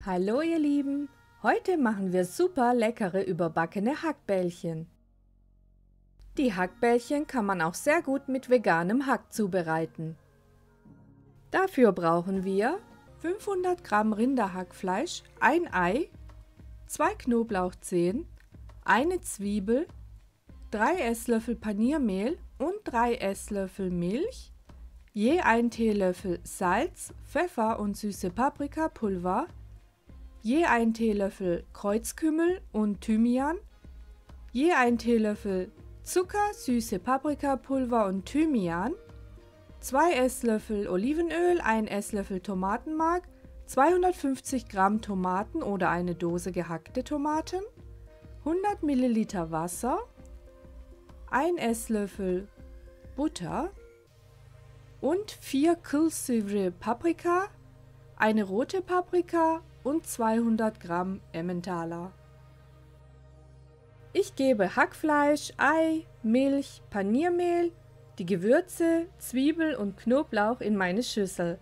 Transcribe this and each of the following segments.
Hallo ihr Lieben, heute machen wir super leckere überbackene Hackbällchen. Die Hackbällchen kann man auch sehr gut mit veganem Hack zubereiten. Dafür brauchen wir 500 Gramm Rinderhackfleisch, ein Ei, 2 Knoblauchzehen, eine Zwiebel, 3 Esslöffel Paniermehl und 3 Esslöffel Milch, je 1 Teelöffel Salz, Pfeffer und süße Paprikapulver, je 1 Teelöffel Kreuzkümmel und Thymian, je 1 Teelöffel Zucker, süße Paprikapulver und Thymian, 2 Esslöffel Olivenöl, 1 Esslöffel Tomatenmark, 250 Gramm Tomaten oder eine Dose gehackte Tomaten, 100 Milliliter Wasser, 1 Esslöffel Butter und 4 Kılsivri Paprika, eine rote Paprika und 200 Gramm Emmentaler. Ich gebe Hackfleisch, Ei, Milch, Paniermehl, die Gewürze, Zwiebel und Knoblauch in meine Schüssel.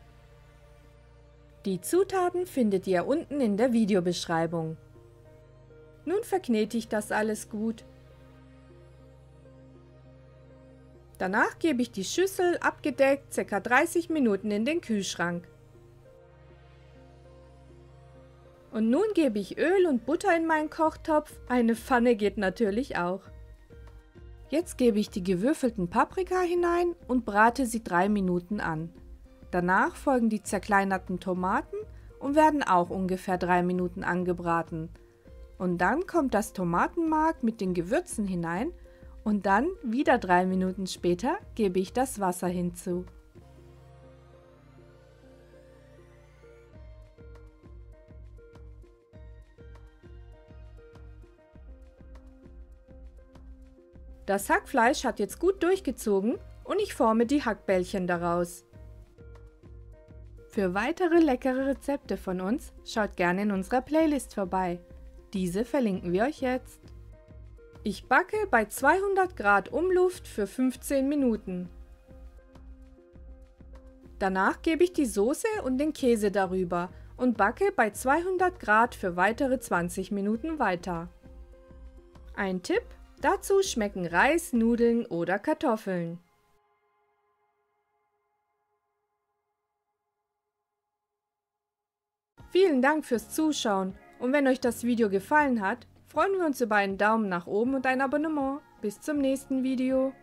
Die Zutaten findet ihr unten in der Videobeschreibung. Nun verknete ich das alles gut. Danach gebe ich die Schüssel abgedeckt ca. 30 Minuten in den Kühlschrank. Und nun gebe ich Öl und Butter in meinen Kochtopf, eine Pfanne geht natürlich auch. Jetzt gebe ich die gewürfelten Paprika hinein und brate sie 3 Minuten an. Danach folgen die zerkleinerten Tomaten und werden auch ungefähr 3 Minuten angebraten. Und dann kommt das Tomatenmark mit den Gewürzen hinein und dann, wieder 3 Minuten später, gebe ich das Wasser hinzu. Das Hackfleisch hat jetzt gut durchgezogen und ich forme die Hackbällchen daraus. Für weitere leckere Rezepte von uns schaut gerne in unserer Playlist vorbei. Diese verlinken wir euch jetzt. Ich backe bei 200 Grad Umluft für 15 Minuten. Danach gebe ich die Soße und den Käse darüber und backe bei 200 Grad für weitere 20 Minuten weiter. Ein Tipp: dazu schmecken Reis, Nudeln oder Kartoffeln. Vielen Dank fürs Zuschauen und wenn euch das Video gefallen hat, freuen wir uns über einen Daumen nach oben und ein Abonnement. Bis zum nächsten Video.